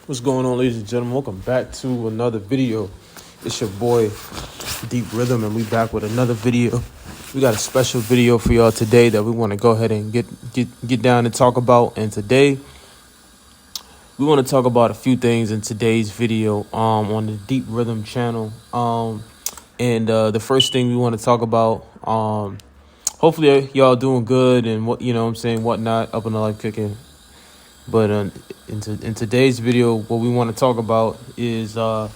What's going on, ladies and gentlemen? Welcome back to another video. It's your boy Deep Rhythm, and we back with another video. We got a special video for y'all today that we want to go ahead and get down and talk about. And today we want to talk about a few things in today's video on the Deep Rhythm channel. And the first thing we want to talk about, hopefully y'all doing good and whatnot, up in the life kicking. But in today's video, what we want to talk about is, just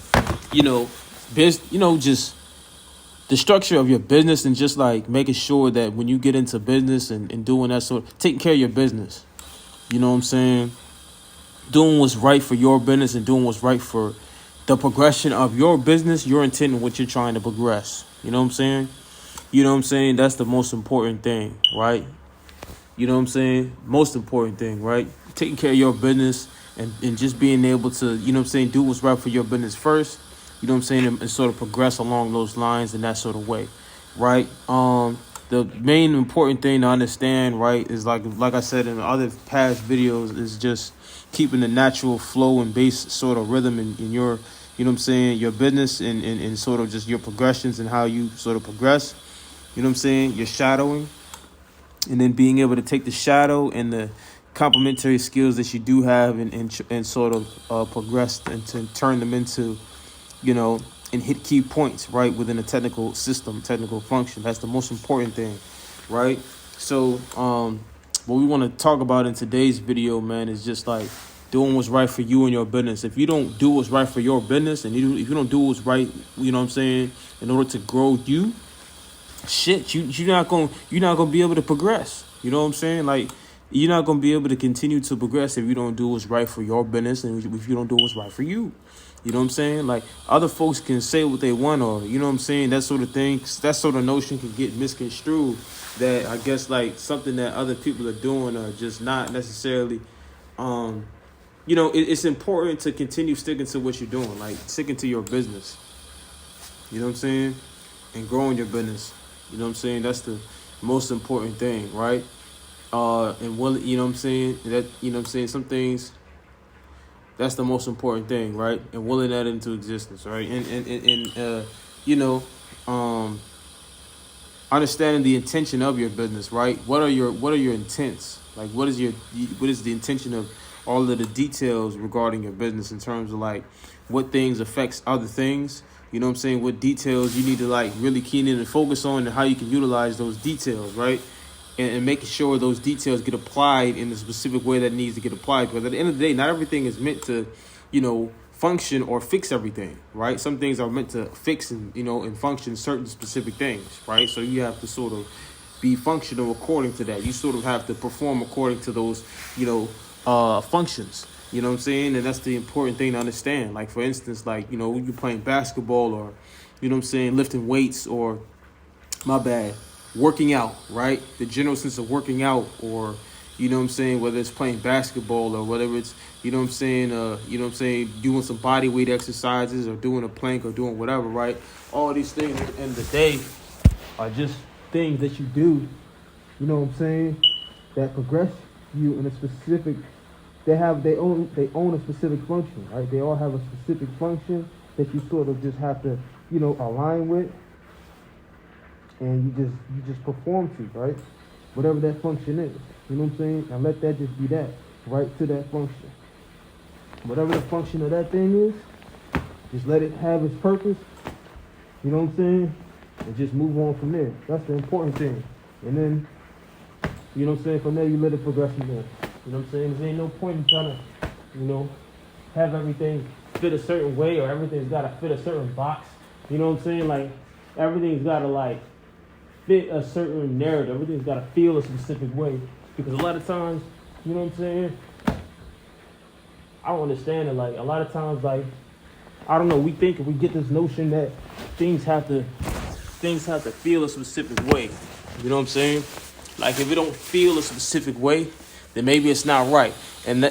the structure of your business, and just like making sure that when you get into business and doing that taking care of your business, you know what I'm saying? Doing what's right for your business and doing what's right for the progression of your business, your intent and what you're trying to progress. You know what I'm saying? You know what I'm saying? That's the most important thing, right? You know what I'm saying? Most important thing, right? Taking care of your business and just being able to, you know what I'm saying, do what's right for your business first, you know what I'm saying, and sort of progress along those lines in that sort of way, right? The main important thing to understand, right, is like I said in other past videos, is just keeping the natural flow and bass sort of rhythm in your, you know what I'm saying, your business and sort of just your progressions and how you sort of progress, you know what I'm saying, your shadowing. And then being able to take the shadow and the complementary skills that you do have and sort of progress and to turn them into, and hit key points, right, within a technical system, technical function. That's the most important thing, right? So what we want to talk about in today's video, man, is just like doing what's right for you and your business. If you don't do what's right for your business and if you don't do what's right, you know what I'm saying, in order to grow you, you're not gonna be able to progress. You know what I'm saying? Like, you're not gonna be able to continue to progress if you don't do what's right for your business and if you don't do what's right for you. You know what I'm saying? Like, other folks can say what they want, or you know what I'm saying, that sort of thing. That sort of notion can get misconstrued. That I guess like something that other people are doing are just not necessarily. It's important to continue sticking to what you're doing, like sticking to your business. You know what I'm saying? And growing your business. You know what I'm saying? That's the most important thing, right? And will, you know what I'm saying? That, you know what I'm saying? Some things, that's the most important thing, right? And willing that into existence, right? Understanding the intention of your business, right? What are your intents? Like, what is the intention of all of the details regarding your business in terms of like what things affects other things? You know what I'm saying? What details you need to like really keen in and focus on, and how you can utilize those details, right? And making sure those details get applied in the specific way that needs to get applied. Because at the end of the day, not everything is meant to, function or fix everything, right? Some things are meant to fix and function certain specific things, right? So you have to sort of be functional according to that. You sort of have to perform according to those, functions. You know what I'm saying? And that's the important thing to understand. Like, for instance, like, you're playing basketball, or, you know what I'm saying, lifting weights, or, working out, right? The general sense of working out, or, you know what I'm saying, whether it's playing basketball or whether it's, doing some body weight exercises or doing a plank or doing whatever, right? All these things at the end of the day are just things that you do, you know what I'm saying, that progress you in a specific. They own a specific function, right? They all have a specific function that you sort of just have to, align with, and you just perform to, right? Whatever that function is, you know what I'm saying? And let that just be that, right, to that function. Whatever the function of that thing is, just let it have its purpose, you know what I'm saying? And just move on from there. That's the important thing. And then, you know what I'm saying, from there you let it progress from there. You know what I'm saying? There ain't no point in trying to, have everything fit a certain way, or everything's got to fit a certain box. You know what I'm saying? Like, everything's got to, like, fit a certain narrative. Everything's got to feel a specific way. Because a lot of times, you know what I'm saying? I don't understand it. Like, a lot of times, like, I don't know, we get this notion that things have to feel a specific way. You know what I'm saying? Like, if it don't feel a specific way, then maybe it's not right. And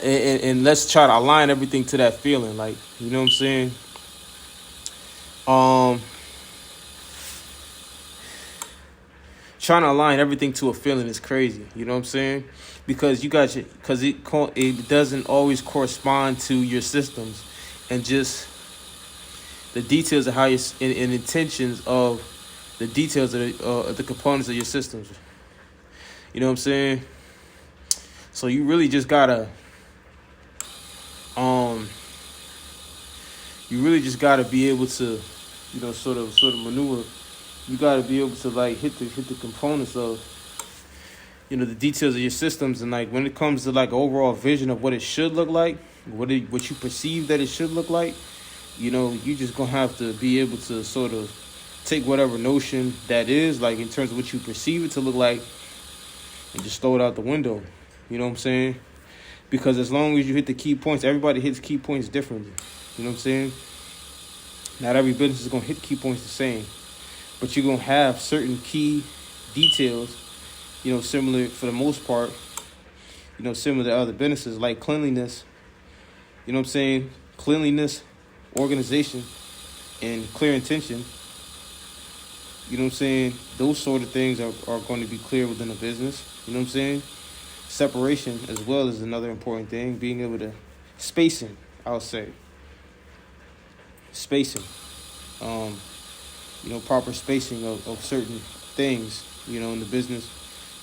let's try to align everything to that feeling. Like, you know what I'm saying? trying to align everything to a feeling is crazy. You know what I'm saying? Because it doesn't always correspond to your systems and just the details of how you and intentions of the details of the components of your systems. You know what I'm saying? So you really just gotta be able to, sort of maneuver. You gotta be able to like hit the components of, the details of your systems, and like when it comes to like overall vision of what it should look like, what you perceive that it should look like, you just gonna have to be able to sort of take whatever notion that is, like in terms of what you perceive it to look like, and just throw it out the window. You know what I'm saying? Because as long as you hit the key points, everybody hits key points differently. You know what I'm saying? Not every business is gonna hit key points the same, but you're gonna have certain key details, similar for the most part, similar to other businesses, like cleanliness. You know what I'm saying? Cleanliness, organization, and clear intention. You know what I'm saying? Those sort of things are going to be clear within a business. You know what I'm saying? Separation as well is another important thing. Being able to spacing, I'll say. Spacing. Proper spacing of certain things, in the business,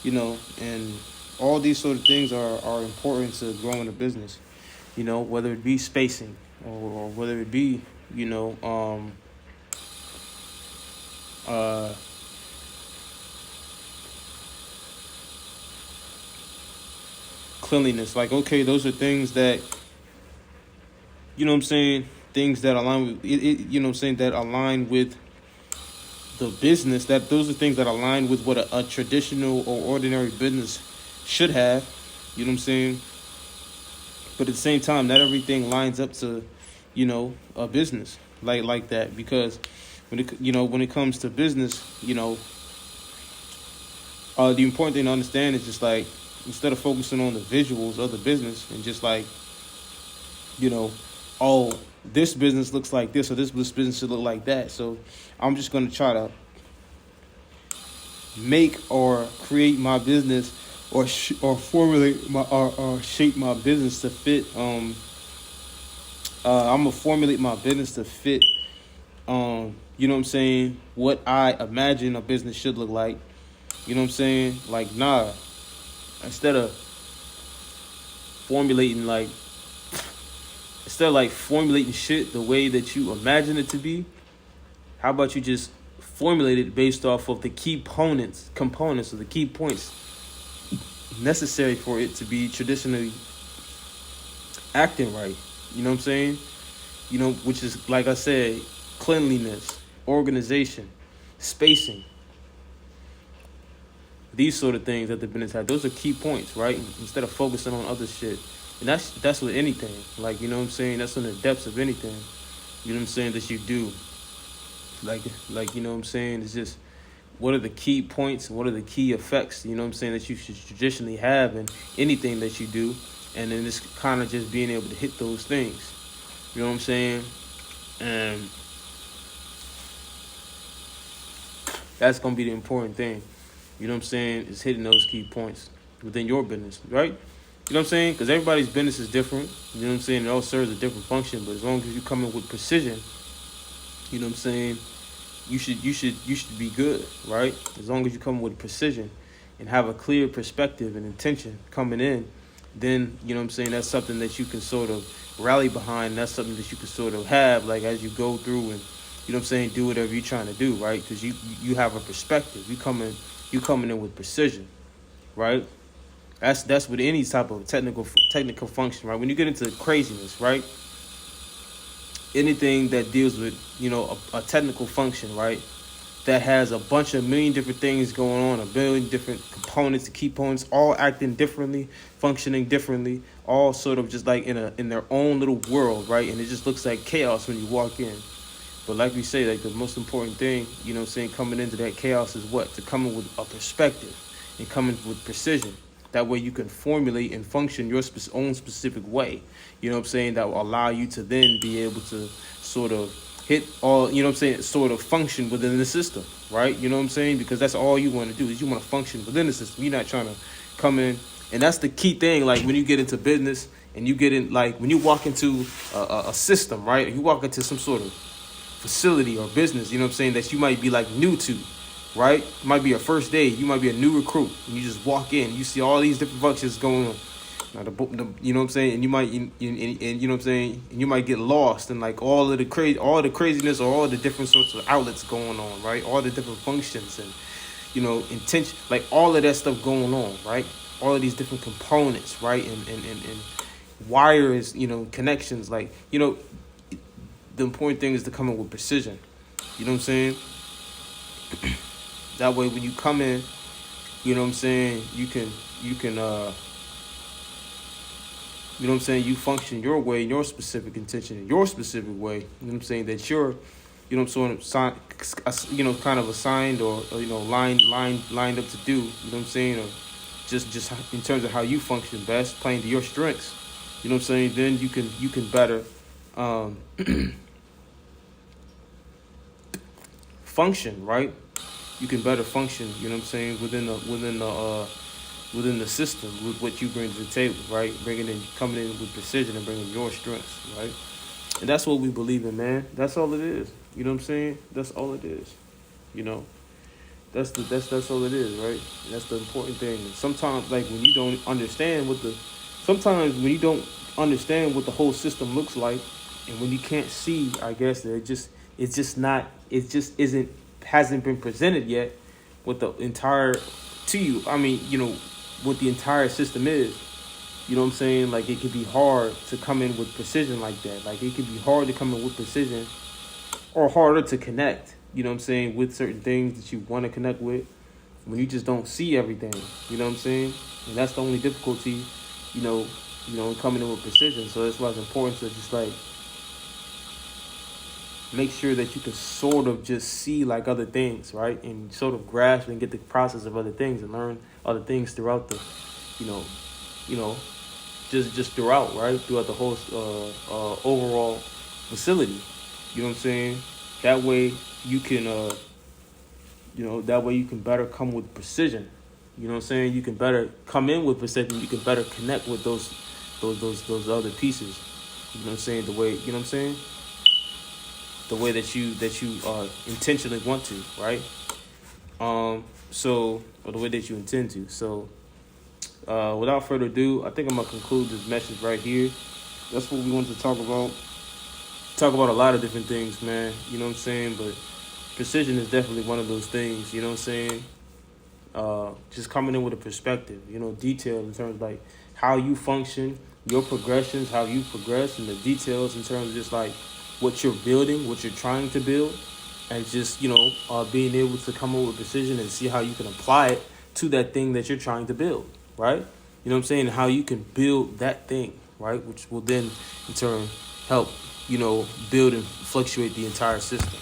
and all these sort of things are important to growing a business, whether it be spacing or whether it be, cleanliness. Like, okay, those are things that, things that align with it, that align with the business, that those are things that align with what a traditional or ordinary business should have, but at the same time, not everything lines up to, a business like that, because when it comes to business, the important thing to understand is just like, instead of focusing on the visuals of the business and just like, this business looks like this, or this business should look like that. So I'm just going to try to make or create my business or formulate my or shape my business to fit. I'm going to formulate my business to fit, what I imagine a business should look like. You know what I'm saying? Like, instead of formulating shit the way that you imagine it to be, how about you just formulate it based off of the key components of the key points necessary for it to be traditionally acting right. You know what I'm saying? Which is, like I said, cleanliness, organization, spacing. These sort of things that the business has, those are key points, right? Instead of focusing on other shit. And that's with anything. Like, you know what I'm saying? That's in the depths of anything. You know what I'm saying? That you do. Like, you know what I'm saying? It's just, what are the key points? What are the key effects, you know what I'm saying, that you should traditionally have in anything that you do? And then it's kind of just being able to hit those things. You know what I'm saying? And that's going to be the important thing. You know what I'm saying? Is hitting those key points within your business, right? You know what I'm saying? Because everybody's business is different. You know what I'm saying? It all serves a different function. But as long as you come in with precision, you know what I'm saying, you should be good, right? As long as you come with precision and have a clear perspective and intention coming in, then, you know what I'm saying, that's something that you can sort of rally behind. That's something that you can sort of have, like, as you go through and, you know what I'm saying, do whatever you're trying to do, right? Because you have a perspective. You coming in with precision, right? That's with any type of technical function, right? When you get into craziness, right? Anything that deals with, a technical function, right? That has a bunch of million different things going on, a billion different components, the key components, all acting differently, functioning differently, all sort of just like in their own little world, right? And it just looks like chaos when you walk in. But like we say, like, the most important thing, you know what I'm saying, coming into that chaos is what? To come in with a perspective and come in with precision. That way you can formulate and function your own specific way. You know what I'm saying? That will allow you to then be able to sort of hit all, you know what I'm saying, sort of function within the system, right? You know what I'm saying? Because that's all you want to do is you want to function within the system. You're not trying to come in. And that's the key thing. Like when you get into business and you get in, like when you walk into a system, right? You walk into some sort of facility or business, you know what I'm saying, that you might be like new to, right? It might be your first day. You might be a new recruit. And you just walk in. You see all these different functions going on. Now you know what I'm saying, and you might, and you know what I'm saying, and you might get lost in like all the craziness or all the different sorts of outlets going on, right? All the different functions and, you know, intention, like all of that stuff going on, right? All of these different components, right? And wires, you know, connections, like, you know, the important thing is to come in with precision. You know what I'm saying? That way, when you come in, you know what I'm saying, you can you know what I'm saying, you function your way, your specific intention, in your specific way. You know what I'm saying, that you're, you know what I'm saying, you know, kind of assigned or you know, lined up to do. You know what I'm saying, or just in terms of how you function best, playing to your strengths. You know what I'm saying. Then you can better function, right? You can better function. You know what I'm saying, within the system with what you bring to the table, right? Coming in with precision and bringing your strengths, right? And that's what we believe in, man. That's all it is. You know what I'm saying? That's all it is. You know, that's all it is, right? And that's the important thing. And sometimes, like when you don't understand sometimes when you don't understand what the whole system looks like, and when you can't see, I guess that hasn't been presented yet with the entire to you. I mean, you know, what the entire system is. You know what I'm saying? Like it could be hard to come in with precision like that. Like it could be hard to come in with precision or harder to connect, you know what I'm saying, with certain things that you want to connect with when you just don't see everything. You know what I'm saying? And that's the only difficulty, you know, coming in with precision. So that's why it's important to just like make sure that you can sort of just see like other things, right? And sort of grasp and get the process of other things and learn other things throughout the, you know, just throughout, right? Throughout the whole overall facility. You know what I'm saying? That way you can, that way you can better come with precision. You know what I'm saying? You can better come in with precision. You can better connect with those other pieces. You know what I'm saying? The way, you know what I'm saying? The way that you intentionally want to, right? Or the way that you intend to. So, without further ado, I think I'm gonna conclude this message right here. That's what we wanted to talk about. Talk about a lot of different things, man. You know what I'm saying? But precision is definitely one of those things. You know what I'm saying? Just coming in with a perspective. You know, detail in terms of like how you function, your progressions, how you progress, and the details in terms of just like what you're building, what you're trying to build, and just, you know, being able to come up with precision and see how you can apply it to that thing that you're trying to build, right? You know what I'm saying? How you can build that thing, right? Which will then, in turn, help, you know, build and fluctuate the entire system.